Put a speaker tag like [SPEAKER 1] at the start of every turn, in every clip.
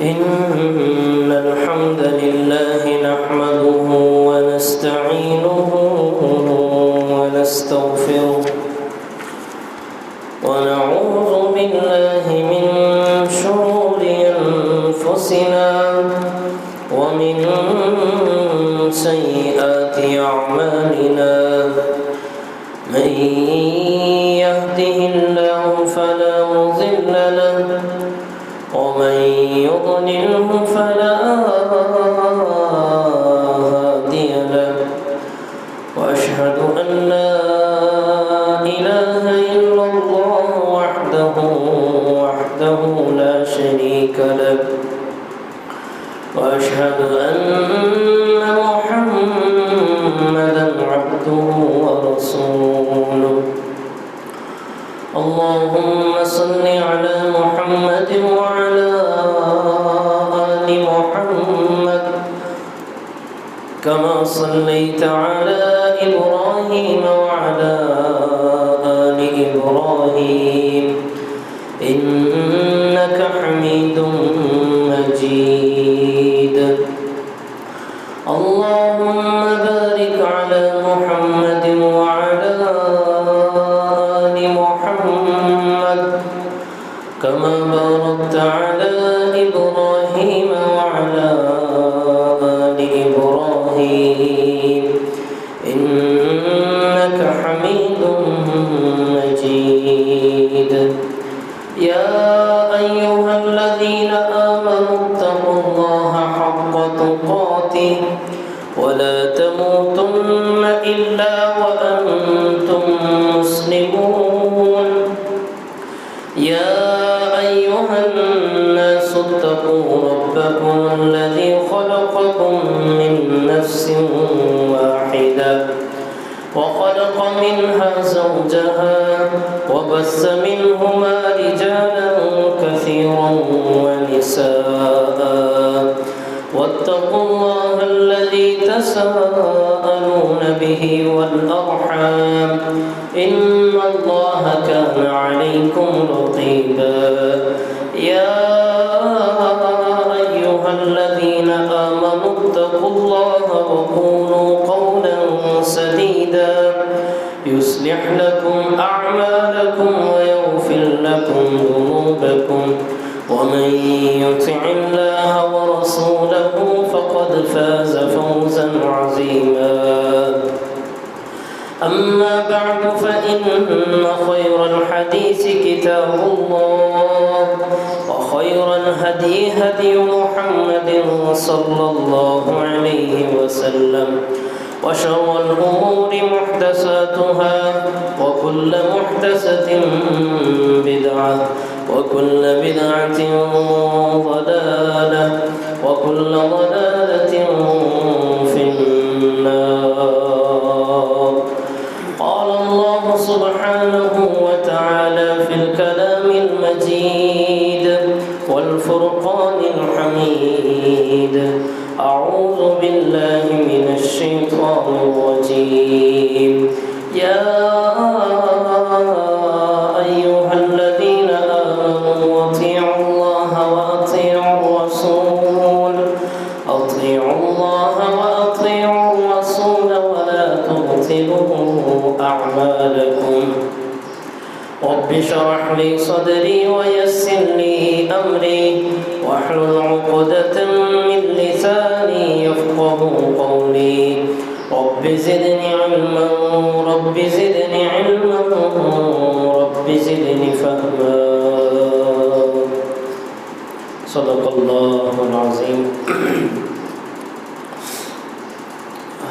[SPEAKER 1] إن الحمد لله نحمده ونستعينه ونستغفره ونعوذ بالله من شرور أنفسنا ومن سيئات أعمالنا من يهده الله فلا مضل له ومن يضلله فلا هادي له وأشهد أن لا إله إلا الله وحده لا شريك له وأشهد أن محمدا عبده ورسوله اللهم صل على محمد وعلى آل محمد كما صليت على إبراهيم وعلى آل إبراهيم إنك حميد مجيد اللهم بارك على محمد وعلى آل محمد كما باركت على إبراهيم وعلى آل إبراهيم إنك حميد مجيد يا أيها الذين آمنوا اتقوا الله حق تقاته ولا تموتن إلا وأنتم مسلمون يا أيها الناس اتقوا ربكم الذي خلقكم من نفس واحدة وخلق منها زوجها وبث منهما رجالا كثيرا ونساء واتقوا الله الذي تساءلون به والأرحام إن الله كان عليكم رقيبا يا أيها الذين آمنوا اتقوا الله وقولوا قولا سديدا يصلح لكم أعمالكم ويغفر لكم ذنوبكم ومن يطع الله ورسوله فقد فاز فوزا عظيما أما بعد فإن خير الحديث كتاب الله وخير الهدي هدي محمد صلى الله عليه وسلم وشر الأمور محدثاتها وكل محدثة بدعة وكل بدعة ضلالة وكل ضلالة في النار قال الله سبحانه وتعالى في الكلام المجيد والفرقان الحميد أعوذ بالله من الشيطان الرجيم يا أيها الذين آمنوا أطيعوا الله وأطيعوا الرسول ولا تبطلوا أعمالكم رب اشرح لي صدري ويسر لي أمري واحلل عقدة من لساني يفقه قولي رب زدني علما رب زدني علما رب زدني فهما صدق الله العظيم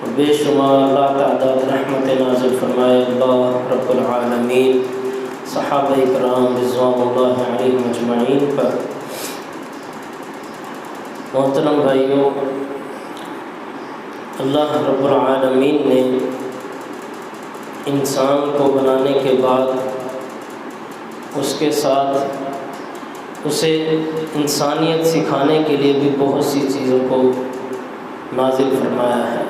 [SPEAKER 1] اور بے شمار لاتعداد رحمت نازل فرمائے اللہ رب العالمین صحابہ کرام رضوان اللہ علیہم اجمعین پر۔ محترم بھائیوں، اللہ رب العالمین نے انسان کو بنانے کے بعد اس کے ساتھ اسے انسانیت سکھانے کے لیے بھی بہت سی چیزوں کو نازل فرمایا ہے،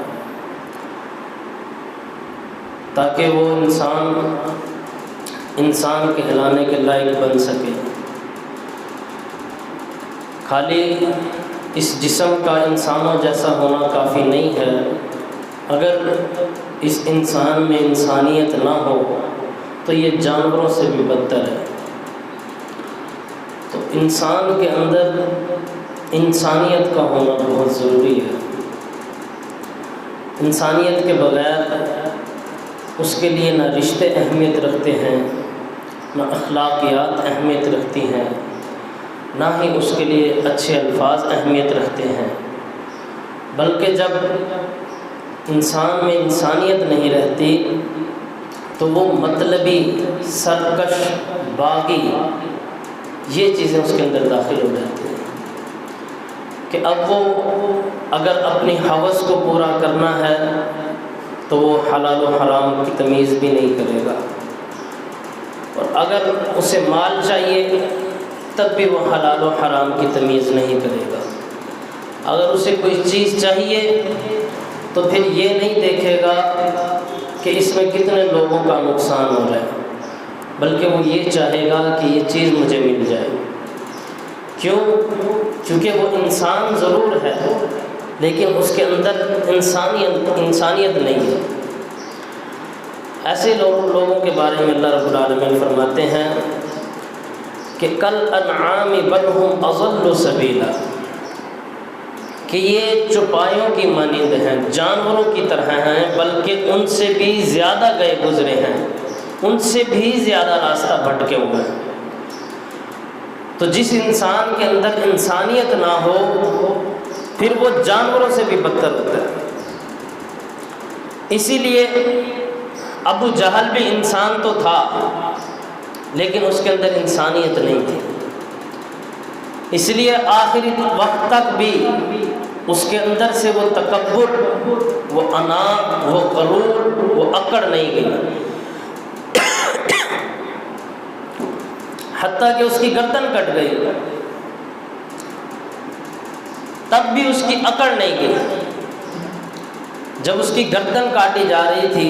[SPEAKER 1] تاکہ وہ انسان کہلانے کے لائق بن سکے۔ خالی اس جسم کا انسانوں جیسا ہونا کافی نہیں ہے، اگر اس انسان میں انسانیت نہ ہو تو یہ جانوروں سے بھی بدتر ہے۔ تو انسان کے اندر انسانیت کا ہونا بہت ضروری ہے۔ انسانیت کے بغیر اس کے لیے نہ رشتے اہمیت رکھتے ہیں، نہ اخلاقیات اہمیت رکھتی ہیں، نہ ہی اس کے لیے اچھے الفاظ اہمیت رکھتے ہیں، بلکہ جب انسان میں انسانیت نہیں رہتی تو وہ مطلبی، سرکش، باغی، یہ چیزیں اس کے اندر داخل ہو جاتی ہیں کہ اب وہ اگر اپنی ہوس کو پورا کرنا ہے تو وہ حلال و حرام کی تمیز بھی نہیں کرے گا، اور اگر اسے مال چاہیے تب بھی وہ حلال و حرام کی تمیز نہیں کرے گا۔ اگر اسے کوئی چیز چاہیے تو پھر یہ نہیں دیکھے گا کہ اس میں کتنے لوگوں کا نقصان ہو رہا ہے، بلکہ وہ یہ چاہے گا کہ یہ چیز مجھے مل جائے۔ کیوں؟ کیونکہ وہ انسان ضرور ہے لیکن اس کے اندر انسانیت نہیں ہے۔ ایسے لوگوں کے بارے میں اللہ رب العالمین فرماتے ہیں کہ کل انعام بل ہم اضل سبیلا، کہ یہ چوپایوں کی مانند ہیں، جانوروں کی طرح ہیں، بلکہ ان سے بھی زیادہ گئے گزرے ہیں، ان سے بھی زیادہ راستہ بھٹکے ہوئے ہیں۔ تو جس انسان کے اندر انسانیت نہ ہو پھر وہ جانوروں سے بھی بدتر ہوتا ہے۔ اسی لیے ابو جہل بھی انسان تو تھا لیکن اس کے اندر انسانیت نہیں تھی، اس لیے آخری وقت تک بھی اس کے اندر سے وہ تکبر، وہ انا، وہ غرور، وہ اکڑ نہیں گئی، حتیٰ کہ اس کی گردن کٹ گئی تب بھی اس کی اکڑ نہیں گئی۔ جب اس کی گردن کاٹی جا رہی تھی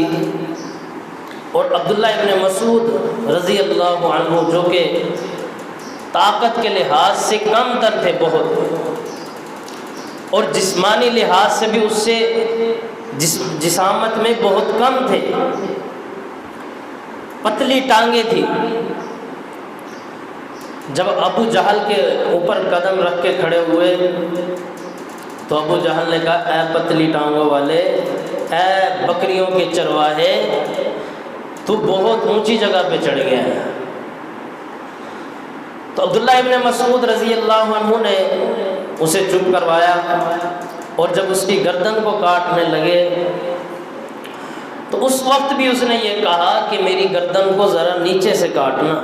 [SPEAKER 1] اور عبداللہ ابن مسعود رضی اللہ عنہ جو کہ طاقت کے لحاظ سے کم تر تھے بہت، اور جسمانی لحاظ سے بھی اس سے جسامت میں بہت کم تھے، پتلی ٹانگیں تھی، جب ابو جہل کے اوپر قدم رکھ کے کھڑے ہوئے تو ابو جہل نے کہا اے پتلی ٹانگوں والے، اے بکریوں کے چرواہے، تو بہت اونچی جگہ پہ چڑھ گیا ہے۔ تو عبداللہ ابن مسعود رضی اللہ عنہ نے اسے چپ کروایا، اور جب اس کی گردن کو کاٹنے لگے تو اس وقت بھی اس نے یہ کہا کہ میری گردن کو ذرا نیچے سے کاٹنا،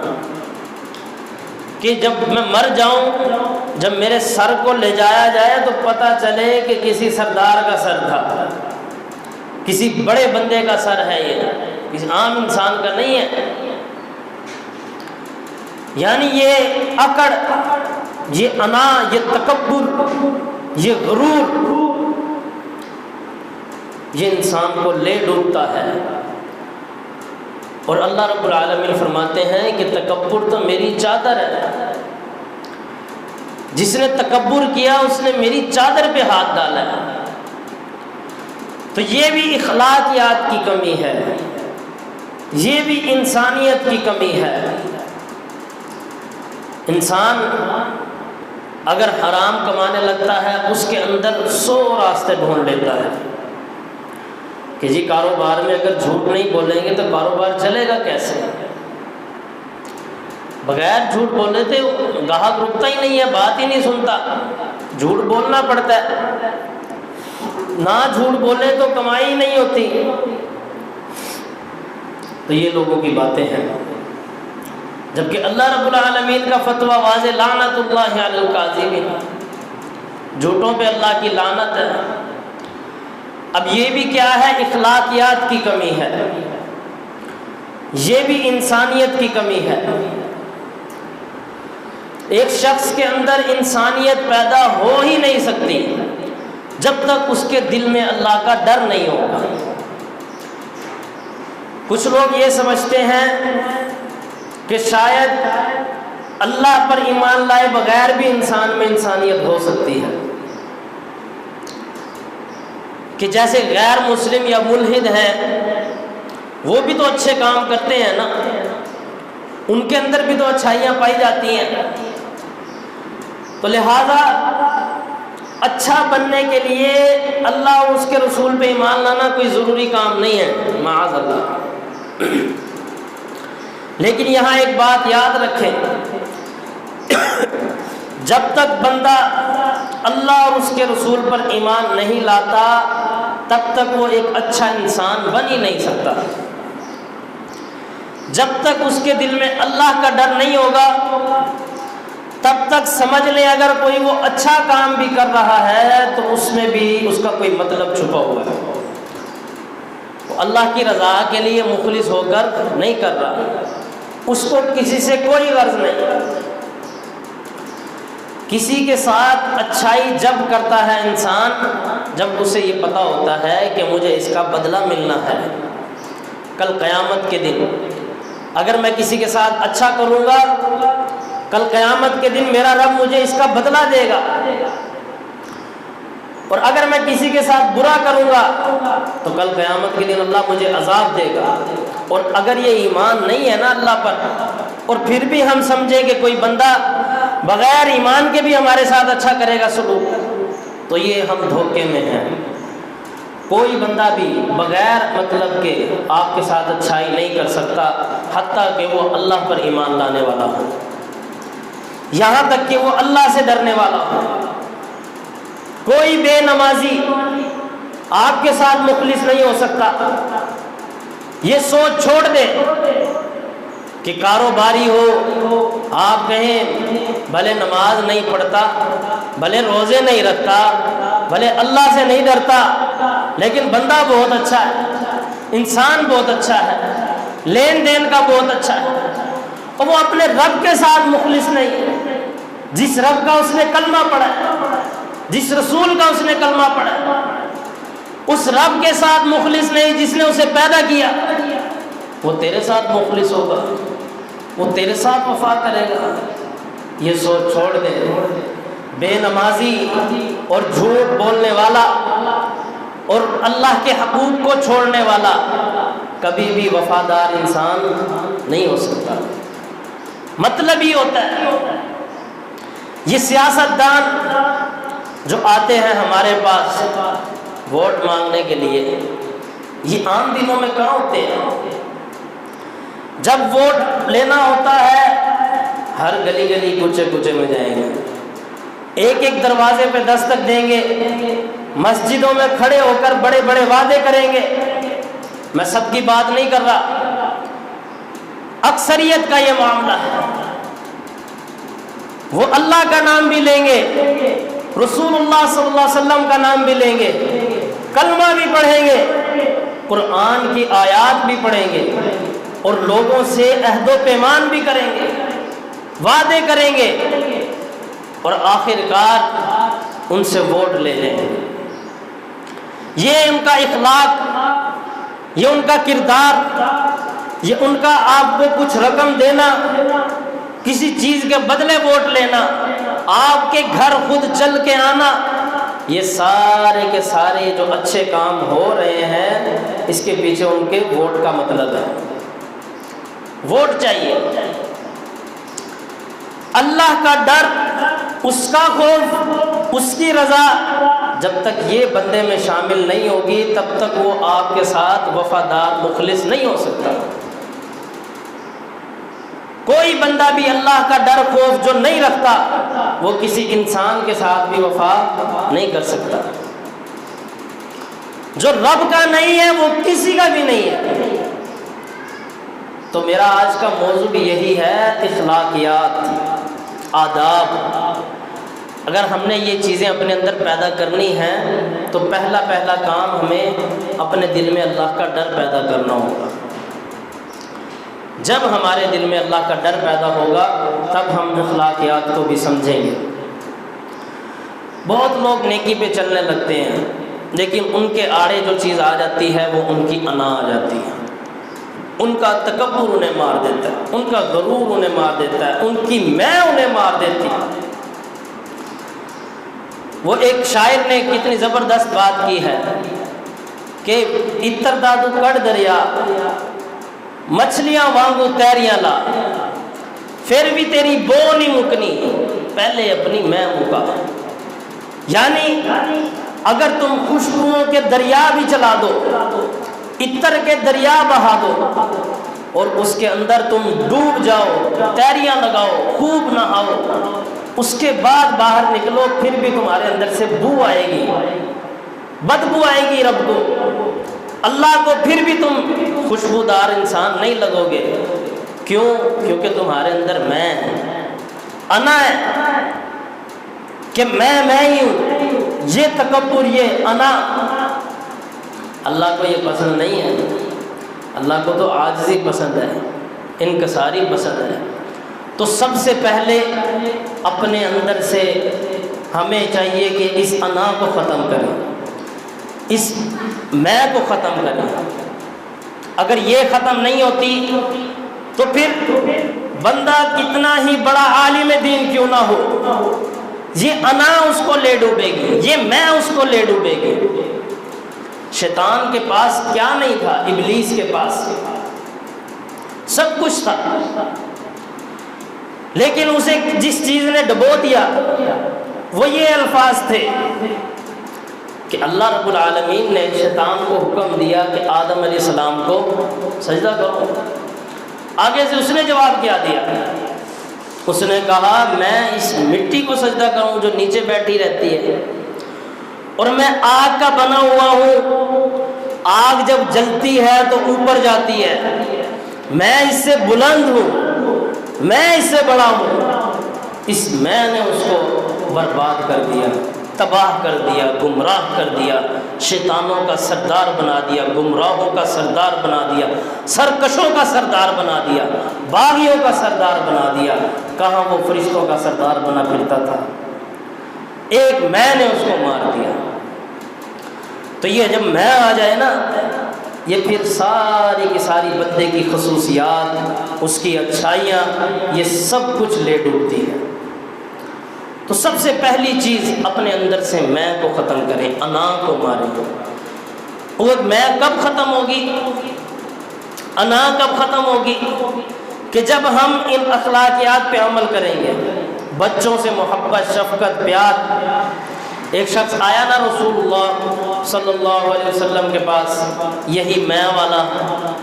[SPEAKER 1] کہ جب میں مر جاؤں، جب میرے سر کو لے جایا جائے تو پتہ چلے کہ کسی سردار کا سر تھا، کسی بڑے بندے کا سر ہے، یہ کسی عام انسان کا نہیں ہے۔ یعنی یہ اکڑ، یہ انا، یہ تکبر، یہ غرور، یہ انسان کو لے ڈوبتا ہے۔ اور اللہ رب العالمین فرماتے ہیں کہ تکبر تو میری چادر ہے، جس نے تکبر کیا اس نے میری چادر پہ ہاتھ ڈالا ہے۔ تو یہ بھی اخلاقیات کی کمی ہے، یہ بھی انسانیت کی کمی ہے۔ انسان اگر حرام کمانے لگتا ہے اس کے اندر 100 راستے ڈھونڈ لیتا ہے کہ جی کاروبار میں اگر جھوٹ نہیں بولیں گے تو کاروبار چلے گا کیسے؟ بغیر جھوٹ بولنے سے گاہک رکتا ہی نہیں ہے، بات ہی نہیں سنتا، جھوٹ بولنا پڑتا ہے۔ نہ جھوٹ بولے تو کمائی نہیں ہوتی۔ تو یہ لوگوں کی باتیں ہیں، جبکہ اللہ رب العالمین کا فتویٰ واضح، لعنت اللہ علی الکاذبین، جھوٹوں پہ اللہ کی لعنت ہے۔ اب یہ بھی کیا ہے؟ اخلاقیات کی کمی ہے، یہ بھی انسانیت کی کمی ہے۔ ایک شخص کے اندر انسانیت پیدا ہو ہی نہیں سکتی جب تک اس کے دل میں اللہ کا ڈر نہیں ہوگا۔ کچھ لوگ یہ سمجھتے ہیں کہ شاید اللہ پر ایمان لائے بغیر بھی انسان میں انسانیت ہو سکتی ہے، کہ جیسے غیر مسلم یا ملحد ہیں وہ بھی تو اچھے کام کرتے ہیں نا، ان کے اندر بھی تو اچھائیاں پائی جاتی ہیں، تو لہذا اچھا بننے کے لیے اللہ اور اس کے رسول پہ ایمان لانا کوئی ضروری کام نہیں ہے، معاذ اللہ۔ لیکن یہاں ایک بات یاد رکھیں، جب تک بندہ اللہ اور اس کے رسول پر ایمان نہیں لاتا تب تک وہ ایک اچھا انسان بن ہی نہیں سکتا۔ جب تک اس کے دل میں اللہ کا ڈر نہیں ہوگا تب تک سمجھ لیں اگر کوئی وہ اچھا کام بھی کر رہا ہے تو اس میں بھی اس کا کوئی مطلب چھپا ہوا ہے، وہ اللہ کی رضا کے لیے مخلص ہو کر نہیں کر رہا، اس کو کسی سے کوئی غرض نہیں۔ کسی کے ساتھ اچھائی جب کرتا ہے انسان جب اسے یہ پتہ ہوتا ہے کہ مجھے اس کا بدلہ ملنا ہے کل قیامت کے دن۔ اگر میں کسی کے ساتھ اچھا کروں گا کل قیامت کے دن میرا رب مجھے اس کا بدلہ دے گا، اور اگر میں کسی کے ساتھ برا کروں گا تو کل قیامت کے دن اللہ مجھے عذاب دے گا۔ اور اگر یہ ایمان نہیں ہے نا اللہ پر، اور پھر بھی ہم سمجھیں کہ کوئی بندہ بغیر ایمان کے بھی ہمارے ساتھ اچھا کرے گا سلوک، تو یہ ہم دھوکے میں ہیں۔ کوئی بندہ بھی بغیر مطلب کہ آپ کے ساتھ اچھائی نہیں کر سکتا حتیٰ کہ وہ اللہ پر ایمان لانے والا ہو، یہاں تک کہ وہ اللہ سے ڈرنے والا ہو۔ کوئی بے نمازی آپ کے ساتھ مخلص نہیں ہو سکتا۔ یہ سوچ چھوڑ دے کہ کاروباری ہو، آپ کہیں بھلے نماز نہیں پڑھتا، بھلے روزے نہیں رکھتا، بھلے اللہ سے نہیں ڈرتا، لیکن بندہ بہت اچھا ہے، انسان بہت اچھا ہے، لین دین کا بہت اچھا ہے، اور وہ اپنے رب کے ساتھ مخلص نہیں، جس رب کا اس نے کلمہ پڑھا ہے، جس رسول کا اس نے کلمہ پڑھا ہے، اس رب کے ساتھ مخلص نہیں جس نے اسے پیدا کیا۔ وہ تیرے ساتھ مخلص ہوگا، وہ تیرے ساتھ وفا کرے گا۔ یہ سوچ چھوڑ دے۔ بے نمازی اور جھوٹ بولنے والا اور اللہ کے حقوق کو چھوڑنے والا کبھی بھی وفادار انسان نہیں ہو سکتا۔ مطلب ہی ہوتا ہے یہ سیاستدان جو آتے ہیں ہمارے پاس ووٹ مانگنے کے لیے، یہ عام دنوں میں کہاں ہوتے ہیں؟ جب ووٹ لینا ہوتا ہے ہر گلی گلی کوچے کوچے میں جائیں گے، ایک ایک دروازے پہ دستک دیں گے، مسجدوں میں کھڑے ہو کر بڑے بڑے وعدے کریں گے۔ میں سب کی بات نہیں کر رہا، اکثریت کا یہ معاملہ ہے۔ وہ اللہ کا نام بھی لیں گے، رسول اللہ صلی اللہ علیہ وسلم کا نام بھی لیں گے، کلمہ بھی پڑھیں گے، قرآن کی آیات بھی پڑھیں گے، اور لوگوں سے عہد و پیمان بھی کریں گے، وعدے کریں گے، اور آخر کار ان سے ووٹ لے لیں گے۔ یہ ان کا اخلاق، یہ ان کا کردار، یہ ان کا آپ کو کچھ رقم دینا، کسی چیز کے بدلے ووٹ لینا، آپ کے گھر خود چل کے آنا، یہ سارے کے سارے جو اچھے کام ہو رہے ہیں اس کے پیچھے ان کے ووٹ کا مطلب ہے۔ ووٹ چاہیے، اللہ کا ڈر، اس کا خوف، اس کی رضا جب تک یہ بندے میں شامل نہیں ہوگی تب تک وہ آپ کے ساتھ وفادار مخلص نہیں ہو سکتا۔ کوئی بندہ بھی اللہ کا ڈر خوف جو نہیں رکھتا وہ کسی انسان کے ساتھ بھی وفا نہیں کر سکتا۔ جو رب کا نہیں ہے وہ کسی کا بھی نہیں ہے۔ تو میرا آج کا موضوع بھی یہی ہے، اخلاقیات، آداب۔ اگر ہم نے یہ چیزیں اپنے اندر پیدا کرنی ہیں تو پہلا کام ہمیں اپنے دل میں اللہ کا ڈر پیدا کرنا ہوگا۔ جب ہمارے دل میں اللہ کا ڈر پیدا ہوگا تب ہم اخلاقیات کو بھی سمجھیں گے۔ بہت لوگ نیکی پہ چلنے لگتے ہیں لیکن ان کے آڑے جو چیز آ جاتی ہے وہ ان کی انا آ جاتی ہے، ان کا تکبر انہیں مار دیتا ہے، ان کا غرور انہیں مار دیتا ہے، ان کی میں انہیں مار دیتی ہے۔ وہ ایک شاعر نے کتنی زبردست بات کی ہے کہ اتر دادو کڑ دریا مچھلیاں وانگو تیریاں لا، پھر بھی تیری بو نہیں مکنی، پہلے اپنی میں مکا۔ یعنی اگر تم خوشبوؤں کے دریا بھی چلا دو، اتر کے دریا بہا دو اور اس کے اندر تم ڈوب جاؤ، تیریاں لگاؤ، خوب نہاؤ، اس کے بعد باہر نکلو، پھر بھی تمہارے اندر سے بو آئے گی، بدبو آئے گی رب کو، اللہ کو پھر بھی تم خوشبودار انسان نہیں لگو گے۔ کیوں؟ کیونکہ تمہارے اندر میں انا ہے کہ میں ہی ہوں۔ یہ تکبر، یہ انا اللہ کو یہ پسند نہیں ہے۔ اللہ کو تو عاجزی پسند ہے، انکساری پسند ہے۔ تو سب سے پہلے اپنے اندر سے ہمیں چاہیے کہ اس انا کو ختم کریں، اس میں کو ختم کریں۔ اگر یہ ختم نہیں ہوتی تو پھر بندہ کتنا ہی بڑا عالم دین کیوں نہ ہو، یہ انا اس کو لے ڈوبے گی، یہ میں اس کو لے ڈوبے گی۔ شیطان کے پاس کیا نہیں تھا؟ ابلیس کے پاس سب کچھ تھا، لیکن اسے جس چیز نے ڈبو دیا وہ یہ الفاظ تھے کہ اللہ رب العالمین نے شیطان کو حکم دیا کہ آدم علیہ السلام کو سجدہ کرو۔ آگے سے اس نے جواب کیا دیا، اس نے کہا میں اس مٹی کو سجدہ کروں جو نیچے بیٹھی رہتی ہے، اور میں آگ کا بنا ہوا ہوں، آگ جب جلتی ہے تو اوپر جاتی ہے، میں اس سے بلند ہوں، میں اس سے بڑا ہوں۔ اس میں نے اس کو برباد کر دیا، تباہ کر دیا، گمراہ کر دیا، شیطانوں کا سردار بنا دیا، گمراہوں کا سردار بنا دیا، سرکشوں کا سردار بنا دیا، باغیوں کا سردار بنا دیا۔ کہاں وہ فرشتوں کا سردار بنا پھرتا تھا، ایک میں نے اس کو مار دیا۔ تو یہ جب میں آ جائے نا، یہ پھر ساری کی ساری بندے کی خصوصیات، اس کی اچھائیاں، یہ سب کچھ لے ڈوبتی ہے۔ تو سب سے پہلی چیز اپنے اندر سے میں کو ختم کریں، انا کو ماریں۔ اور میں کب ختم ہوگی، انا کب ختم ہوگی؟ کہ جب ہم ان اخلاقیات پہ عمل کریں گے، بچوں سے محبت، شفقت، پیار۔ ایک شخص آیا نا رسول اللہ صلی اللہ علیہ وسلم کے پاس، یہی میں والا،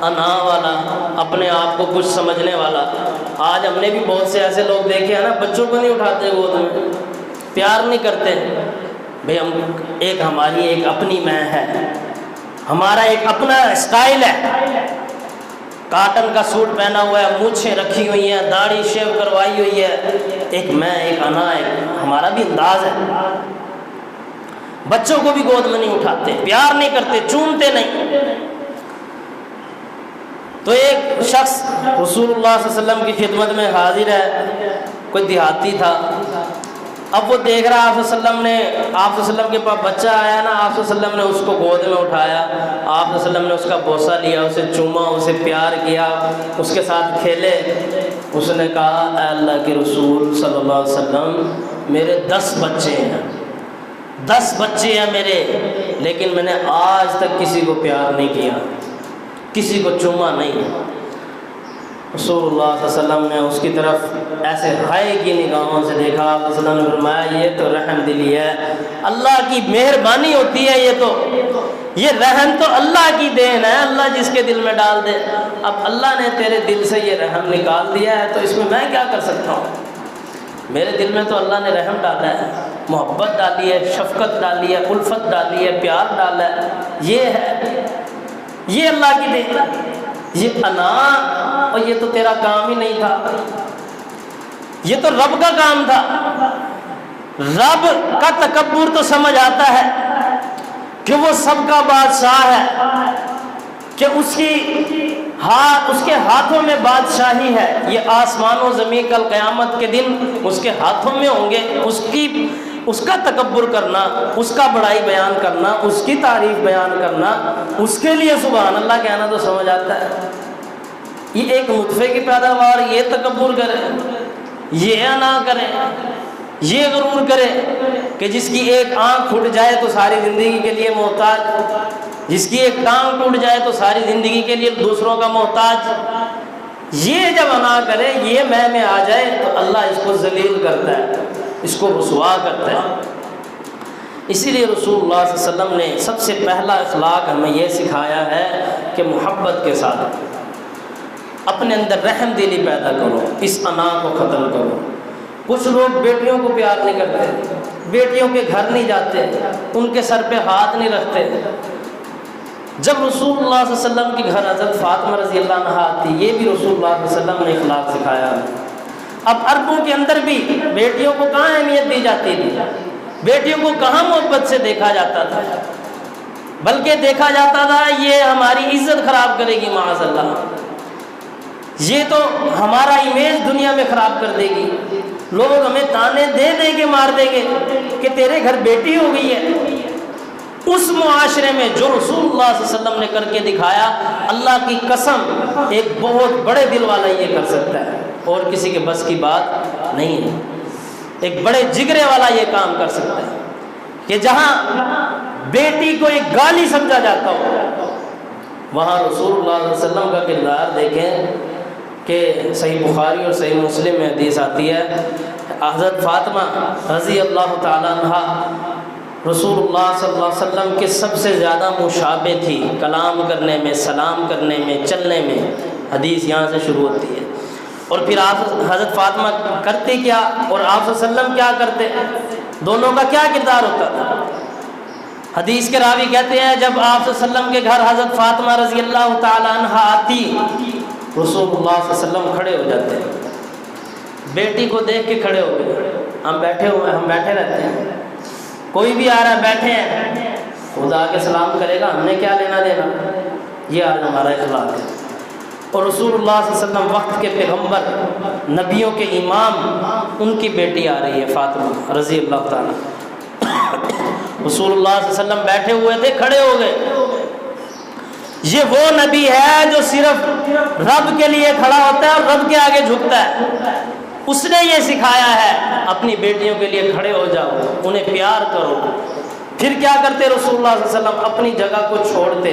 [SPEAKER 1] انا والا، اپنے آپ کو کچھ سمجھنے والا۔ آج ہم نے بھی بہت سے ایسے لوگ دیکھے ہیں نا، بچوں کو نہیں اٹھاتے گود میں، پیار نہیں کرتے۔ بھئی ہماری ایک اپنی میں ہے، ہمارا ایک اپنا اسٹائل ہے، کاٹن کا سوٹ پہنا ہوا ہے، مونچھیں رکھی ہوئی ہیں، داڑھی شیو کروائی ہوئی ہے، ایک میں، ایک انا، ایک ہمارا بھی انداز ہے۔ بچوں کو بھی گود میں نہیں اٹھاتے، پیار نہیں کرتے، چومتے نہیں۔ تو ایک شخص رسول اللہ صلی اللہ علیہ وسلم کی خدمت میں حاضر ہے، کوئی دیہاتی تھا۔ اب وہ دیکھ رہا آپ صلی اللہ علیہ وسلم کے پاس بچہ آیا نا، آپ صلی اللہ علیہ وسلم نے اس کو گود میں اٹھایا، آپ صلی اللہ علیہ وسلم نے اس کا بوسہ لیا، اسے چوما، اسے پیار کیا، اس کے ساتھ کھیلے۔ اس نے کہا اے اللہ کے رسول صلی اللہ علیہ وسلم، میرے 10 بچے ہیں، 10 بچے ہیں میرے، لیکن میں نے آج تک کسی کو پیار نہیں کیا، کسی کو چوما نہیں۔ رسول اللہ صلی اللہ علیہ وسلم نے اس کی طرف ایسے حیا کی نگاہوں سے دیکھا۔ آپ صلی اللہ علیہ وسلم نے فرمایا یہ تو رحم دلی ہے، اللہ کی مہربانی ہوتی ہے، یہ رحم تو اللہ کی دین ہے، اللہ جس کے دل میں ڈال دے۔ اب اللہ نے تیرے دل سے یہ رحم نکال دیا ہے تو اس میں کیا کر سکتا ہوں؟ میرے دل میں تو اللہ نے رحم ڈالا ہے، محبت ڈالی ہے، شفقت ڈالی ہے، الفت ڈالی ہے، پیار ڈالا ہے، یہ اللہ کی دین ہے۔ یہ انا اور یہ تو تیرا کام ہی نہیں تھا، یہ تو رب کا کام تھا۔ رب کا تکبر تو سمجھ آتا ہے کہ وہ سب کا بادشاہ ہے، کہ اس کے ہاتھوں میں بادشاہی ہے۔ یہ آسمان و زمین کل قیامت کے دن اس کے ہاتھوں میں ہوں گے۔ اس کا تکبر کرنا، اس کا بڑائی بیان کرنا، اس کی تعریف بیان کرنا، اس کے لیے سبحان اللہ کہنا تو سمجھ آتا ہے۔ یہ ایک نطفے کی پیداوار، یہ تکبر کرے، یہ انا کرے، یہ غرور کرے کہ جس کی ایک آنکھ پھٹ جائے تو ساری زندگی کے لیے محتاج، جس کی ایک ٹانگ ٹوٹ جائے تو ساری زندگی کے لیے دوسروں کا محتاج۔ یہ جب انا کرے، یہ میں آ جائے تو اللہ اس کو ذلیل کرتا ہے، اس کو رسوا کرتا ہے۔ اسی لیے رسول اللہ صلی اللہ علیہ وسلم نے سب سے پہلا اخلاق ہمیں یہ سکھایا ہے کہ محبت کے ساتھ اپنے اندر رحم دلی پیدا کرو، اس انا کو ختم کرو۔ کچھ لوگ بیٹیوں کو پیار نہیں کرتے، بیٹیوں کے گھر نہیں جاتے، ان کے سر پہ ہاتھ نہیں رکھتے۔ جب رسول اللہ صلی اللہ علیہ وسلم کے گھر حضرت فاطمہ رضی اللہ عنہا آتی، یہ بھی رسول اللہ صلی اللہ علیہ وسلم نے اخلاق سکھایا۔ اب عربوں کے اندر بھی بیٹیوں کو کہاں اہمیت دی جاتی تھی، بیٹیوں کو کہاں محبت سے دیکھا جاتا تھا، بلکہ دیکھا جاتا تھا یہ ہماری عزت خراب کرے گی، معاذ اللہ، یہ تو ہمارا امیج دنیا میں خراب کر دے گی، لوگ ہمیں تانے دے دے کے مار دیں گے کہ تیرے گھر بیٹی ہو گئی ہے۔ اس معاشرے میں جو رسول اللہ صلی اللہ علیہ وسلم نے کر کے دکھایا، اللہ کی قسم ایک بہت بڑے دل والا یہ کر سکتا ہے، اور کسی کے بس کی بات نہیں ہے۔ ایک بڑے جگرے والا یہ کام کر سکتا ہے کہ جہاں بیٹی کو ایک گالی سمجھا جاتا ہو، وہاں رسول اللہ صلی اللہ علیہ وسلم کا کردار دیکھیں کہ صحیح بخاری اور صحیح مسلم میں حدیث آتی ہے، حضرت فاطمہ رضی اللہ تعالیٰ عنہا رسول اللہ صلی اللہ علیہ وسلم کے سب سے زیادہ مشابہ تھی، کلام کرنے میں، سلام کرنے میں، چلنے میں۔ حدیث یہاں سے شروع ہوتی ہے۔ اور پھر آپ حضرت فاطمہ کرتے کیا اور آپ صلی اللہ علیہ وسلم کیا کرتے، دونوں کا کیا کردار ہوتا تھا؟ حدیث کے راوی کہتے ہیں جب آپ صلی اللہ علیہ وسلم کے گھر حضرت فاطمہ رضی اللہ تعالیٰ عنہا آتی، رسول اللہ صلی اللہ علیہ وسلم کھڑے ہو جاتے ہیں، بیٹی کو دیکھ کے کھڑے ہو گئے۔ ہم بیٹھے رہتے ہیں، کوئی بھی آ رہا ہے بیٹھے ہیں، خدا کے سلام کرے گا، ہم نے کیا لینا دینا؟ یہ آج ہمارا اخلاق ہے۔ اور رسول اللہ صلی اللہ علیہ وسلم وقت کے پیغمبر، نبیوں کے امام، ان کی بیٹی آ رہی ہے فاطمہ رضی اللہ تعالیٰ۔ رسول اللہ صلی اللہ علیہ وسلم بیٹھے ہوئے تھے، کھڑے ہو گئے۔ یہ وہ نبی ہے جو صرف رب کے لیے کھڑا ہوتا ہے اور رب کے آگے جھکتا ہے۔ اس نے یہ سکھایا ہے اپنی بیٹیوں کے لیے کھڑے ہو جاؤ، انہیں پیار کرو۔ پھر کیا کرتے رسول اللہ صلی اللہ علیہ وسلم؟ اپنی جگہ کو چھوڑتے،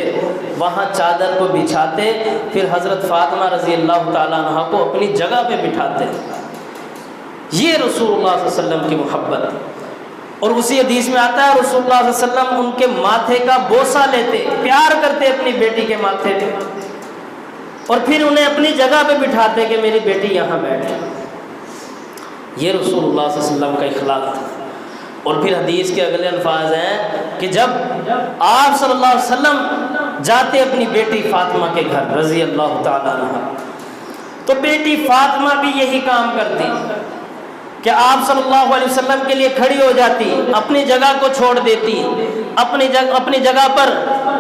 [SPEAKER 1] وہاں چادر کو بچھاتے، پھر حضرت فاطمہ رضی اللہ تعالیٰ عنہا کو اپنی جگہ پہ بٹھاتے۔ یہ رسول اللہ صلی اللہ علیہ وسلم کی محبت۔ اور اسی حدیث میں آتا ہے رسول اللہ صلی اللہ علیہ وسلم ان کے ماتھے کا بوسہ لیتے، پیار کرتے اپنی بیٹی کے ماتھے پہ، اور پھر انہیں اپنی جگہ پہ بٹھاتے کہ میری بیٹی یہاں بیٹھے۔ یہ رسول اللہ صلی اللہ علیہ وسلم کا اخلاق تھا۔ اور پھر حدیث کے اگلے الفاظ ہیں کہ جب آپ صلی اللہ علیہ وسلم جاتے اپنی بیٹی فاطمہ کے گھر رضی اللہ تعالیٰ عنہ، تو بیٹی فاطمہ بھی یہی کام کرتی کہ آپ صلی اللہ علیہ وسلم کے لیے کھڑی ہو جاتی، اپنی جگہ کو چھوڑ دیتی، اپنی جگہ پر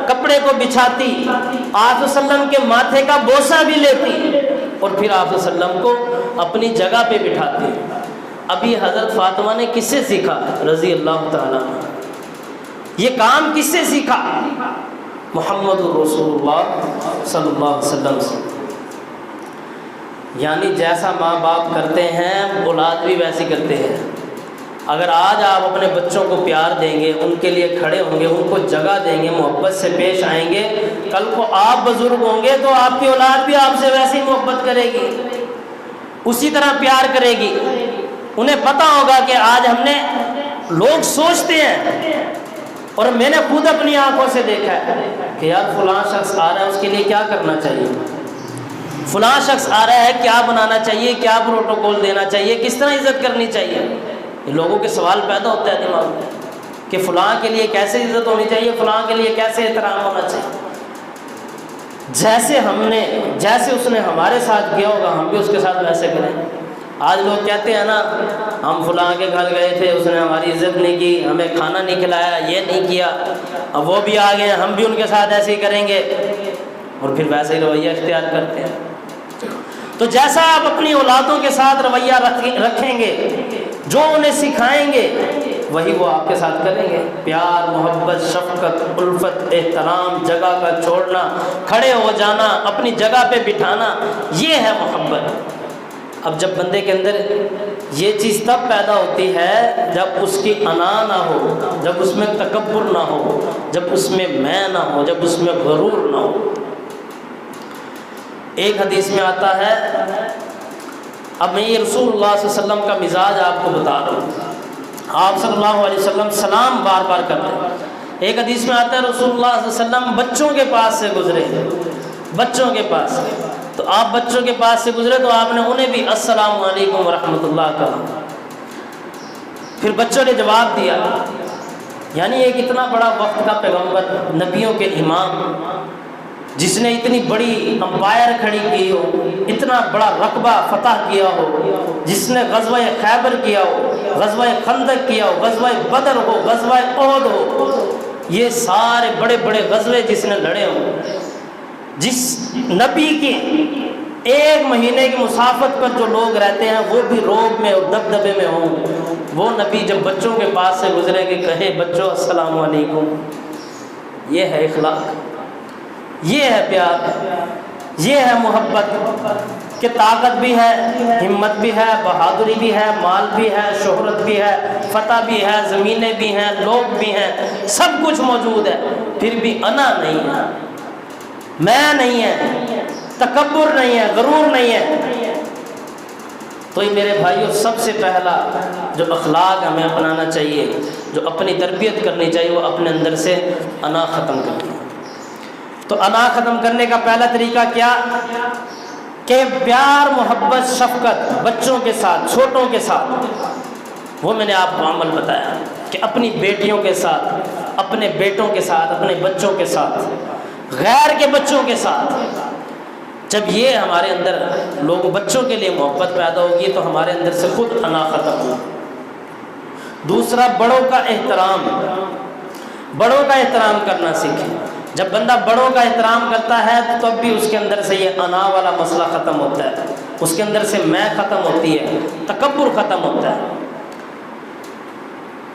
[SPEAKER 1] کپڑے کو بچھاتی، آپ صلی اللہ علیہ وسلم کے ماتھے کا بوسہ بھی لیتی، اور پھر آپ صلی اللہ علیہ وسلم کو اپنی جگہ پہ بٹھاتی۔ اب یہ حضرت فاطمہ نے کس سے سیکھا رضی اللہ تعالیٰ عنہ؟ یہ کام کس سے سیکھا؟ محمد رسول اللہ صلی اللہ علیہ وسلم سے۔ یعنی جیسا ماں باپ کرتے ہیں اولاد بھی ویسی کرتے ہیں۔ اگر آج آپ اپنے بچوں کو پیار دیں گے، ان کے لیے کھڑے ہوں گے، ان کو جگہ دیں گے، محبت سے پیش آئیں گے، کل کو آپ بزرگ ہوں گے تو آپ کی اولاد بھی آپ سے ویسی محبت کرے گی، اسی طرح پیار کرے گی۔ انہیں پتہ ہوگا کہ آج ہم نے، لوگ سوچتے ہیں اور میں نے خود اپنی آنکھوں سے دیکھا ہے کہ یار فلاں شخص آ رہا ہے، اس کے لیے کیا کرنا چاہیے، فلاں شخص آ رہا ہے، کیا بنانا چاہیے، کیا پروٹوکول دینا چاہیے، کس طرح عزت کرنی چاہیے. یہ لوگوں کے سوال پیدا ہوتا ہے دماغ میں کہ فلاں کے لیے کیسے عزت ہونی چاہیے، فلاں کے لیے کیسے احترام ہونا چاہیے. جیسے اس نے ہمارے ساتھ کیا ہوگا ہم بھی اس کے ساتھ ویسے کریں. آج لوگ کہتے ہیں نا، ہم فلاں کے گھر گئے تھے، اس نے ہماری عزت نہیں کی، ہمیں کھانا نہیں کھلایا، یہ نہیں کیا، اب وہ بھی آ گئے، ہم بھی ان کے ساتھ ایسے ہی کریں گے، اور پھر ویسے ہی رویہ اختیار کرتے ہیں. تو جیسا آپ اپنی اولادوں کے ساتھ رویہ رکھیں گے، جو انہیں سکھائیں گے وہی وہ آپ کے ساتھ کریں گے. پیار، محبت، شفقت، الفت، احترام، جگہ کا چھوڑنا، کھڑے ہو جانا، اپنی جگہ پہ بٹھانا، یہ ہے محبت. اب جب بندے کے اندر یہ چیز تب پیدا ہوتی ہے جب اس کی انا نہ ہو، جب اس میں تکبر نہ ہو، جب اس میں میں نہ ہو، جب اس میں غرور نہ ہو. ایک حدیث میں آتا ہے، اب میں یہ رسول اللہ صلی اللہ علیہ وسلم کا مزاج آپ کو بتا رہا ہوں. آپ صلی اللہ علیہ وسلم سلام بار بار کرتے ہیں. ایک حدیث میں آتا ہے رسول اللہ صلی اللہ علیہ وسلم بچوں کے پاس سے گزرے، بچوں کے پاس، تو آپ بچوں کے پاس سے گزرے تو آپ نے انہیں بھی السلام علیکم ورحمۃ اللہ کہا. پھر بچوں نے جواب دیا. یعنی ایک اتنا بڑا وقت کا پیغمبر، نبیوں کے امام، جس نے اتنی بڑی امپائر کھڑی کی ہو، اتنا بڑا رقبہ فتح کیا ہو، جس نے غزوہ خیبر کیا ہو، غزوہ خندق کیا ہو، غزوہ بدر ہو، غزوہ احد ہو، یہ سارے بڑے بڑے غزوے جس نے لڑے ہوں، جس نبی کے ایک مہینے کی مسافت پر جو لوگ رہتے ہیں وہ بھی روب میں اور دبدبے میں ہوں، وہ نبی جب بچوں کے پاس سے گزرے کہ کہے بچوں السلام علیکم. یہ ہے اخلاق، یہ ہے پیار، یہ ہے محبت کہ طاقت بھی ہے، ہمت بھی ہے، بہادری بھی ہے، مال بھی ہے، شہرت بھی ہے، فتح بھی ہے، زمینیں بھی ہیں، لوگ بھی ہیں، سب کچھ موجود ہے، پھر بھی انا نہیں ہے، میں نہیں ہے، تکبر نہیں ہے، غرور نہیں ہے. تو یہ میرے بھائیوں سب سے پہلا جو اخلاق ہمیں اپنانا چاہیے، جو اپنی تربیت کرنی چاہیے، وہ اپنے اندر سے انا ختم کرنا. تو انا ختم کرنے کا پہلا طریقہ کیا کہ پیار، محبت، شفقت بچوں کے ساتھ، چھوٹوں کے ساتھ، وہ میں نے آپ کو عمل بتایا کہ اپنی بیٹیوں کے ساتھ، اپنے بیٹوں کے ساتھ، اپنے بچوں کے ساتھ، غیر کے بچوں کے ساتھ. جب یہ ہمارے اندر لوگ بچوں کے لیے محبت پیدا ہوگی تو ہمارے اندر سے خود انا ختم ہوگا. دوسرا، بڑوں کا احترام، بڑوں کا احترام کرنا سیکھیں. جب بندہ بڑوں کا احترام کرتا ہے تو تب بھی اس کے اندر سے یہ انا والا مسئلہ ختم ہوتا ہے، اس کے اندر سے میں ختم ہوتی ہے، تکبر ختم ہوتا ہے.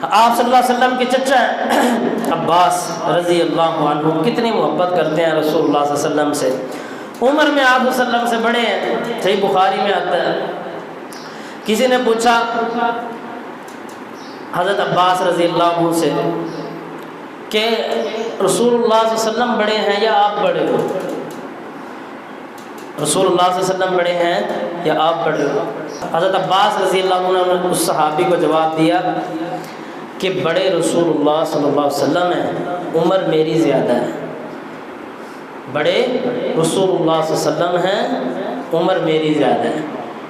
[SPEAKER 1] آپ صلی اللہ علیہ وسلم کے چچا ہیں عباس رضی اللہ عنہ، کتنی محبت کرتے ہیں رسول اللہ صلی اللہ علیہ وسلم سے. عمر میں آپ صلی اللہ علیہ وسلم سے بڑے ہیں، صحیح بخاری میں آتا ہے. کسی نے پوچھا حضرت عباس رضی اللہ عنہ سے کہ رسول اللہ صلی اللہ علیہ وسلم بڑے ہیں یا آپ بڑے ہو؟ رسول اللہ صلی اللہ علیہ وسلم بڑے ہیں یا آپ بڑے ہو؟ حضرت عباس رضی اللہ عنہ نے اس صحابی کو جواب دیا کہ بڑے رسول اللہ صلی اللہ علیہ وسلم ہیں، عمر میری زیادہ ہے. بڑے رسول اللہ صلی اللہ علیہ وسلم ہیں، عمر میری زیادہ ہے.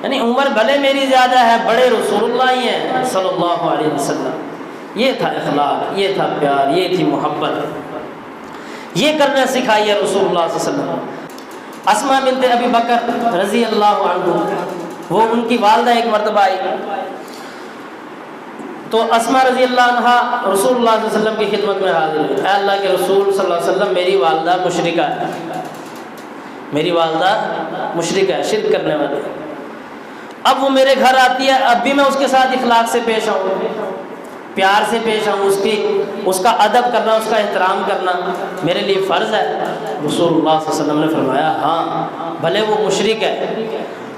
[SPEAKER 1] یعنی عمر بھلے میری زیادہ ہے، بڑے رسول اللہ ہی ہیں صلی اللہ علیہ وسلم. یہ تھا اخلاق، یہ تھا پیار، یہ تھی محبت، یہ کرنا سکھائیے رسول اللہ صلی اللہ علیہ وسلم. اسماء بنت ابی بکر رضی اللہ عنہ، وہ ان کی والدہ ایک مرتبہ آئی تو اسماء رضی اللہ عنہ رسول اللہ صلی اللہ علیہ وسلم کی خدمت میں حاضر ہوئی. اے اللہ کے رسول صلی اللہ علیہ وسلم، میری والدہ مشرکہ ہے، میری والدہ مشرکہ ہے، شرک کرنے والی. اب وہ میرے گھر آتی ہے، اب بھی میں اس کے ساتھ اخلاق سے پیش آؤں، پیار سے پیش آؤں، اس کا ادب کرنا، اس کا احترام کرنا میرے لیے فرض ہے. رسول اللہ صلی اللہ علیہ وسلم نے فرمایا ہاں، بھلے وہ مشرک ہے،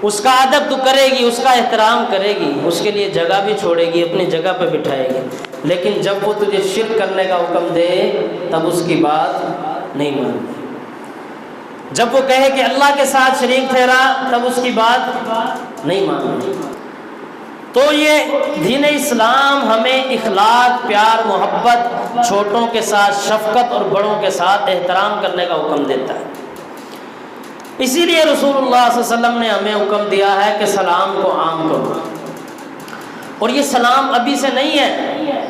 [SPEAKER 1] اس کا ادب تو کرے گی، اس کا احترام کرے گی، اس کے لیے جگہ بھی چھوڑے گی، اپنی جگہ پہ بٹھائے گی، لیکن جب وہ تجھے شرک کرنے کا حکم دے تب اس کی بات نہیں مانتی. جب وہ کہے کہ اللہ کے ساتھ شریک ٹھہرا تب اس کی بات نہیں مانتی. تو یہ دین اسلام ہمیں اخلاق، پیار، محبت، چھوٹوں کے ساتھ شفقت اور بڑوں کے ساتھ احترام کرنے کا حکم دیتا ہے. اسی لیے رسول اللہ صلی اللہ علیہ وسلم نے ہمیں حکم دیا ہے کہ سلام کو عام کرو، اور یہ سلام ابھی سے نہیں ہے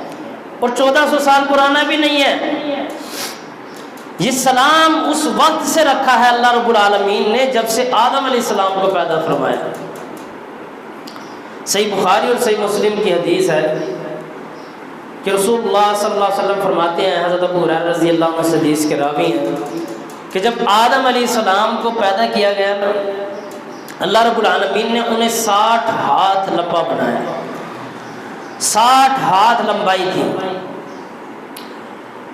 [SPEAKER 1] اور 1400 سال پرانا بھی نہیں ہے، یہ سلام اس وقت سے رکھا ہے اللہ رب العالمین نے جب سے آدم علیہ السلام کو پیدا فرمایا۔ صحیح بخاری اور صحیح مسلم کی حدیث ہے کہ رسول اللہ صلی اللہ علیہ وسلم فرماتے ہیں، حضرت ابو ہریرہ رضی اللہ عنہ سے حدیث کے راوی ہیں، کہ جب آدم علیہ السلام کو پیدا کیا گیا نا، اللہ رب العالمین نے انہیں 60 ہاتھ لمبا بنایا، 60 ہاتھ لمبائی تھی۔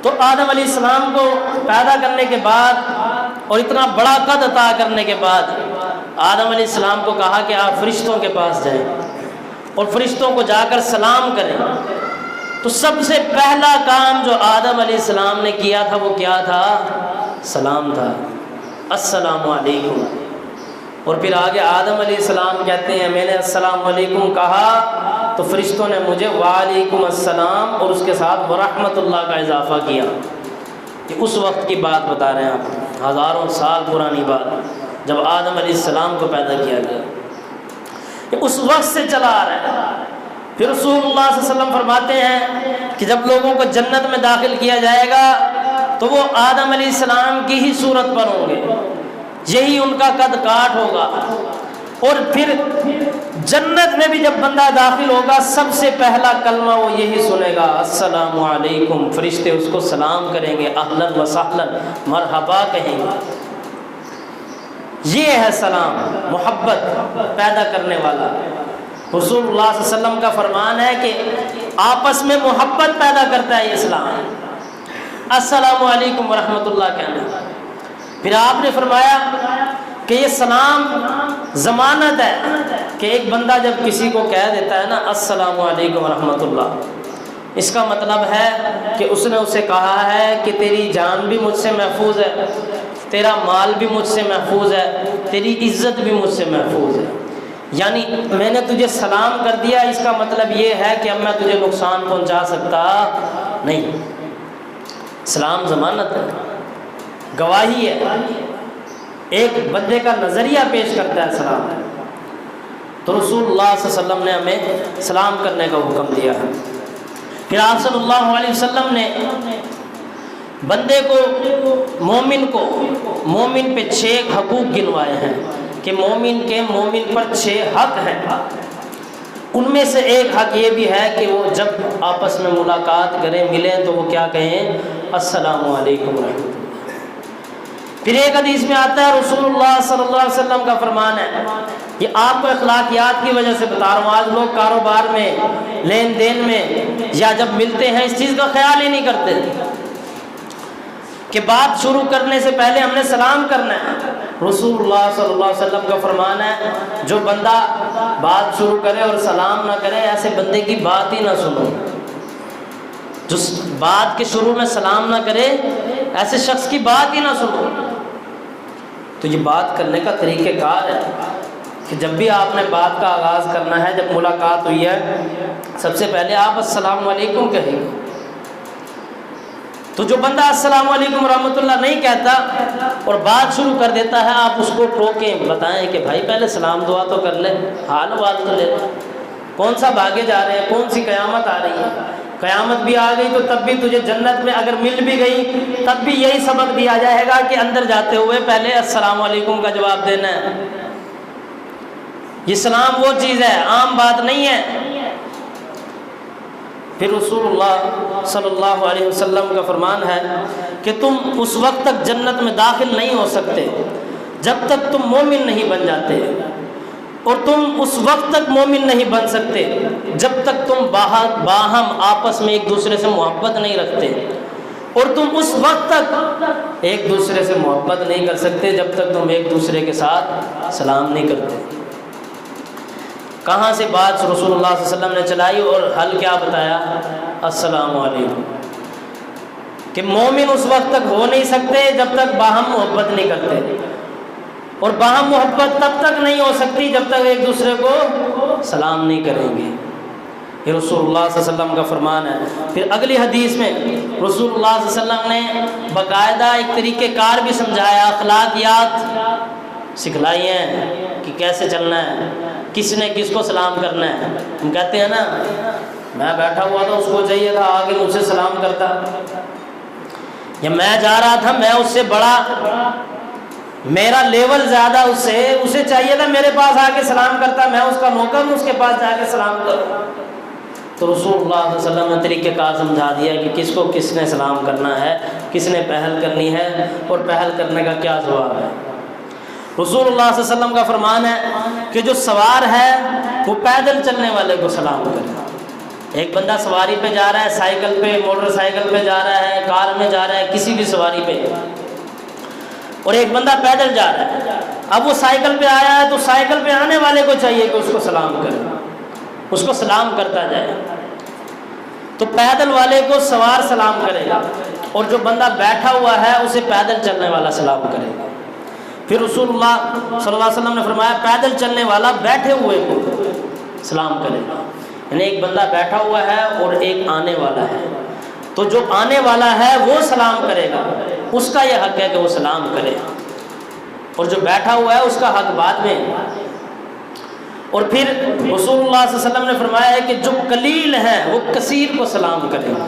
[SPEAKER 1] تو آدم علیہ السلام کو پیدا کرنے کے بعد اور اتنا بڑا قد عطا کرنے کے بعد آدم علیہ السلام کو کہا کہ آپ فرشتوں کے پاس جائیں اور فرشتوں کو جا کر سلام کریں۔ تو سب سے پہلا کام جو آدم علیہ السلام نے کیا تھا وہ کیا تھا؟ سلام تھا، السلام علیکم۔ اور پھر آگے آدم علیہ السلام کہتے ہیں میں نے السلام علیکم کہا تو فرشتوں نے مجھے وعلیکم السلام اور اس کے ساتھ ورحمۃ اللہ کا اضافہ کیا۔ کہ اس وقت کی بات بتا رہے ہیں آپ، ہزاروں سال پرانی بات، جب آدم علیہ السلام کو پیدا کیا گیا، یہ اس وقت سے چلا آ رہا ہے۔ پھر رسول اللہ صلی اللہ علیہ وسلم فرماتے ہیں کہ جب لوگوں کو جنت میں داخل کیا جائے گا تو وہ آدم علیہ السلام کی ہی صورت پر ہوں گے، یہی ان کا قد کاٹ ہوگا۔ اور پھر جنت میں بھی جب بندہ داخل ہوگا سب سے پہلا کلمہ وہ یہی سنے گا، السلام علیکم۔ فرشتے اس کو سلام کریں گے، اہلاً و سہلاً، مرحبا کہیں گے۔ یہ ہے سلام، محبت پیدا کرنے والا۔ رسول اللہ صلی اللہ علیہ وسلم کا فرمان ہے کہ آپس میں محبت پیدا کرتا ہے یہ اسلام، السلام علیکم ورحمۃ اللہ کہنا۔ پھر آپ نے فرمایا کہ یہ سلام ضمانت ہے کہ ایک بندہ جب کسی کو کہہ دیتا ہے نا السلام علیکم ورحمۃ اللہ، اس کا مطلب ہے کہ اس نے اسے کہا ہے کہ تیری جان بھی مجھ سے محفوظ ہے، تیرا مال بھی مجھ سے محفوظ ہے، تیری عزت بھی مجھ سے محفوظ ہے۔ یعنی میں نے تجھے سلام کر دیا، اس کا مطلب یہ ہے کہ اب میں تجھے نقصان پہنچا سکتا نہیں۔ سلام ضمانت ہے، گواہی ہے، ایک بندے کا نظریہ پیش کرتا ہے سلام۔ تو رسول اللہ صلی اللہ علیہ وسلم نے ہمیں سلام کرنے کا حکم دیا ہے۔ پھر آپ صلی اللہ علیہ وسلم نے بندے کو، مومن پہ 6 حقوق گنوائے ہیں کہ مومن پر 6 حق ہیں۔ ان میں سے ایک حق یہ بھی ہے کہ وہ جب آپس میں ملاقات کریں، ملیں تو وہ کیا کہیں؟ السلام علیکم ورحمۃ اللہ۔ پھر ایک حدیث میں آتا ہے، رسول اللہ صلی اللہ علیہ وسلم کا فرمان ہے، یہ آپ کو اخلاقیات کی وجہ سے بتا رہا ہوں، آج لوگ کاروبار میں، لین دین میں یا جب ملتے ہیں اس چیز کا خیال ہی نہیں کرتے کہ بات شروع کرنے سے پہلے ہم نے سلام کرنا ہے۔ رسول اللہ صلی اللہ علیہ وسلم کا فرمان ہے، جو بندہ بات شروع کرے اور سلام نہ کرے ایسے بندے کی بات ہی نہ سنو۔ جو بات کے شروع میں سلام نہ کرے ایسے شخص کی بات ہی نہ سنو۔ تو یہ بات کرنے کا طریقہ کار ہے کہ جب بھی آپ نے بات کا آغاز کرنا ہے، جب ملاقات ہوئی ہے، سب سے پہلے آپ السلام علیکم کہیں گے۔ تو جو بندہ السلام علیکم ورحمۃ اللہ نہیں کہتا اور بات شروع کر دیتا ہے، آپ اس کو ٹوکیں، بتائیں کہ بھائی پہلے سلام دعا تو کر لے، حال بات تو لے، کون سا بھاگے جا رہے ہیں، کون سی قیامت آ رہی ہے؟ قیامت بھی آ گئی تو تب بھی تجھے جنت میں اگر مل بھی گئی تب بھی یہی سبق دیا جائے گا کہ اندر جاتے ہوئے پہلے السلام علیکم کا جواب دینا ہے۔ یہ سلام وہ چیز ہے، عام بات نہیں ہے۔ پھر رسول اللہ صلی اللہ علیہ وسلم کا فرمان ہے کہ تم اس وقت تک جنت میں داخل نہیں ہو سکتے جب تک تم مومن نہیں بن جاتے، اور تم اس وقت تک مومن نہیں بن سکتے جب تک تم باہم آپس میں ایک دوسرے سے محبت نہیں رکھتے، اور تم اس وقت تک ایک دوسرے سے محبت نہیں کر سکتے جب تک تم ایک دوسرے کے ساتھ سلام نہیں کرتے۔ کہاں سے بات رسول اللہ صلی اللہ علیہ وسلم نے چلائی اور حل کیا بتایا؟ السلام علیکم۔ کہ مومن اس وقت تک ہو نہیں سکتے جب تک باہم محبت نہیں کرتے، اور باہم محبت تب تک نہیں ہو سکتی جب تک ایک دوسرے کو سلام نہیں کریں گے۔ یہ رسول اللہ صلی اللہ علیہ وسلم کا فرمان ہے۔ پھر اگلی حدیث میں رسول اللہ صلی اللہ علیہ وسلم نے باقاعدہ ایک طریقہ کار بھی سمجھایا، اخلاقیات سکھلائی ہیں کہ کیسے چلنا ہے، کس نے کس کو سلام کرنا ہے۔ ہم کہتے ہیں نا میں بیٹھا ہوا تھا، اس کو چاہیے تھا آگے مجھ سے سلام کرتا، یا میں جا رہا تھا میں اس سے بڑا، میرا لیول زیادہ اسے چاہیے تھا میرے پاس آ کے سلام کرتا، میں اس کا نوکر ہوں، اس کے پاس جا کے سلام کروں۔ تو رسول اللہ صلی اللہ علیہ وسلم نے طریقہ کار سمجھا دیا کہ کس کو کس نے سلام کرنا ہے، کس نے پہل کرنی ہے، اور پہل کرنے کا کیا جواب ہے۔ رسول اللہ صلی اللہ علیہ وسلم کا فرمان ہے کہ جو سوار ہے وہ پیدل چلنے والے کو سلام کرے۔ ایک بندہ سواری پہ جا رہا ہے، سائیکل پہ، موٹر سائیکل پہ جا رہا ہے، کار میں جا رہا ہے، کسی بھی سواری پہ، اور ایک بندہ پیدل جا رہا ہے۔ اب وہ سائیکل پہ آیا ہے تو سائیکل پہ آنے والے کو چاہیے کہ اس کو سلام کرے، اس کو سلام کرتا جائے۔ تو پیدل والے کو سوار سلام کرے گا، اور جو بندہ بیٹھا ہوا ہے اسے پیدل چلنے والا سلام کرے گا۔ پھر رسول اللہ صلی اللہ علیہ وسلم نے فرمایا پیدل چلنے والا بیٹھے ہوئے کو سلام کرے گا، یعنی ایک بندہ بیٹھا ہوا ہے اور ایک آنے والا ہے، تو جو آنے والا ہے وہ سلام کرے گا، اس کا یہ حق ہے کہ وہ سلام کرے، اور جو بیٹھا ہوا ہے اس کا حق بعد میں۔ اور پھر رسول اللہ صلی اللہ علیہ وسلم نے فرمایا ہے کہ جو قلیل ہیں وہ کثیر کو سلام کرے گا،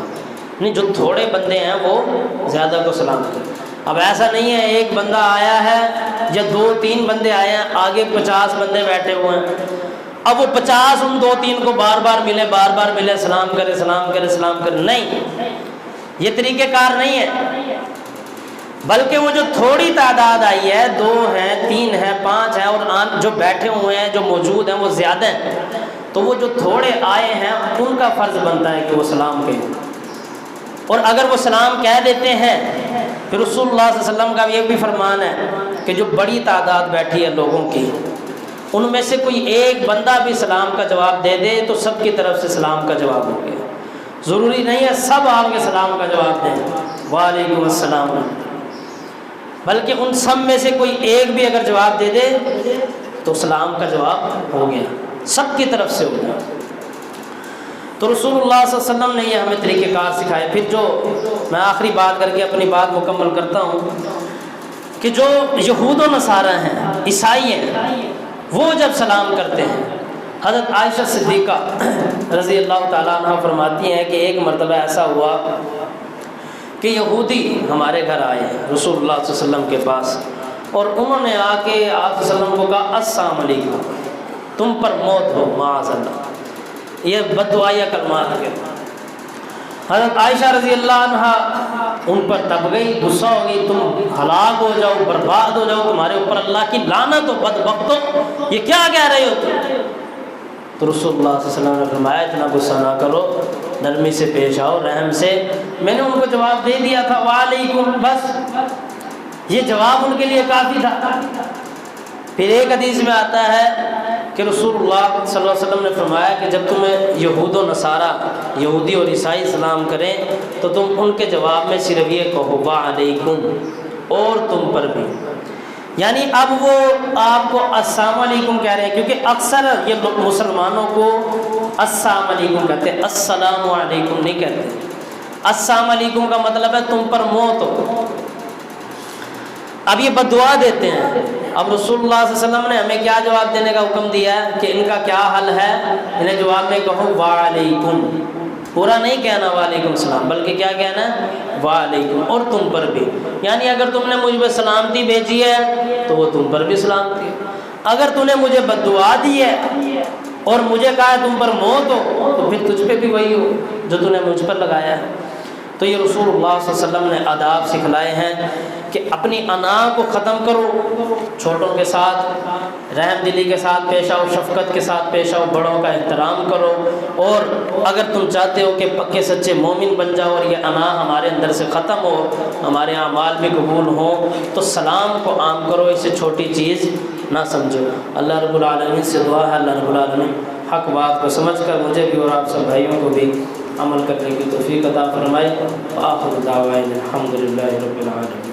[SPEAKER 1] یعنی جو تھوڑے بندے ہیں وہ زیادہ کو سلام کرے۔ اب ایسا نہیں ہے ایک بندہ آیا ہے یا 2-3 بندے آئے ہیں، آگے 50 بندے بیٹھے ہوئے ہیں، اب وہ 50 ان 2-3 کو بار بار ملے، سلام کرے، نہیں، یہ طریقہ کار نہیں ہے، بلکہ وہ جو تھوڑی تعداد آئی ہے، 2 ہیں، 3 ہیں، 5 ہیں، اور جو بیٹھے ہوئے ہیں، جو موجود ہیں وہ زیادہ ہیں، تو وہ جو تھوڑے آئے ہیں ان کا فرض بنتا ہے کہ وہ سلام کہیں، اور اگر وہ سلام کہہ دیتے ہیں پھر رسول اللہ صلی اللہ علیہ وسلم کا یہ بھی فرمان ہے کہ جو بڑی تعداد بیٹھی ہے لوگوں کی، ان میں سے کوئی ایک بندہ بھی سلام کا جواب دے دے تو سب کی طرف سے سلام کا جواب ہو گیا۔ ضروری نہیں ہے سب آپ کے سلام کا جواب دیں وعلیکم السلام، بلکہ ان سب میں سے کوئی ایک بھی اگر جواب دے دے تو سلام کا جواب ہو گیا، سب کی طرف سے ہو گیا۔ تو رسول اللہ صلی اللہ علیہ وسلم نے یہ ہمیں طریقہ کار سکھائے۔ پھر جو میں آخری بات کر کے اپنی بات مکمل کرتا ہوں کہ جو یہود و نصارہ ہیں، عیسائی ہیں، وہ جب سلام کرتے ہیں، حضرت عائشہ صدیقہ رضی اللہ تعالیٰ عنہ فرماتی ہیں کہ ایک مرتبہ ایسا ہوا کہ یہودی ہمارے گھر آئے رسول اللہ صلی اللہ علیہ وسلم کے پاس، اور انہوں نے آ کے آپ صلی اللہ علیہ وسلم کو کہا السلام علیکم، تم پر موت ہو، معاذ اللہ، یہ بد دعائیہ کلمات کے۔ حضرت عائشہ رضی اللہ عنہ ان پر تب گئی، غصہ ہو گئی، تم ہلاک ہو جاؤ، برباد ہو جاؤ، تمہارے اوپر اللہ کی لعنت ہو، بدبختو، یہ کیا کہہ رہے ہو تم؟ تو رسول اللہ صلی اللہ علیہ وسلم نے فرمایا اتنا غصہ نہ کرو، نرمی سے پیش آؤ، رحم سے۔ میں نے ان کو جواب دے دیا تھا وعلیکم، بس یہ جواب ان کے لیے کافی تھا۔ پھر ایک حدیث میں آتا ہے کہ رسول اللہ صلی اللہ علیہ وسلم نے فرمایا کہ جب تمہیں یہود و نصارہ، یہودی اور عیسائی سلام کریں تو تم ان کے جواب میں صرف یہ کہو وعلیکم، اور تم پر بھی، یعنی اب وہ آپ کو السلام علیکم کہہ رہے ہیں، کیونکہ اکثر یہ لوگ مسلمانوں کو السلام علیکم کہتے ہیں، السلام علیکم نہیں کہتے۔ السلام علیکم کا مطلب ہے تم پر موت ہو، اب یہ بد دعا دیتے ہیں۔ اب رسول اللہ صلی اللہ علیہ وسلم نے ہمیں کیا جواب دینے کا حکم دیا ہے کہ ان کا کیا حل ہے؟ انہیں جواب میں کہو وعلیکم، پورا نہیں کہنا وعلیکم السلام، بلکہ کیا کہنا ہے وعلیکم، اور تم پر بھی، یعنی اگر تم نے مجھ پہ سلامتی بھیجی ہے تو وہ تم پر بھی سلامتی ہے، اگر تم نے مجھے بد دعا دی ہے اور مجھے کہا ہے تم پر موت ہو تو پھر تجھ پہ بھی وہی ہو جو تم نے مجھ پر لگایا ہے۔ تو یہ رسول اللہ صلی اللہ علیہ وسلم نے آداب سکھلائے ہیں کہ اپنی انا کو ختم کرو، چھوٹوں کے ساتھ رحم دلی کے ساتھ پیش آؤ، شفقت کے ساتھ پیش آؤ، بڑوں کا احترام کرو، اور اگر تم چاہتے ہو کہ پکے سچے مومن بن جاؤ اور یہ انا ہمارے اندر سے ختم ہو، ہمارے اعمال بھی قبول ہوں، تو سلام کو عام کرو، اسے چھوٹی چیز نہ سمجھو۔ اللہ رب العالمین سے دعا ہے اللہ رب العالمین حق بات کو سمجھ کر مجھے بھی اور آپ سب بھائیوں کو بھی عمل کرنے کی توفیق عطا فرمائے۔ وآخر دعوانا الحمد للہ رب العالمین۔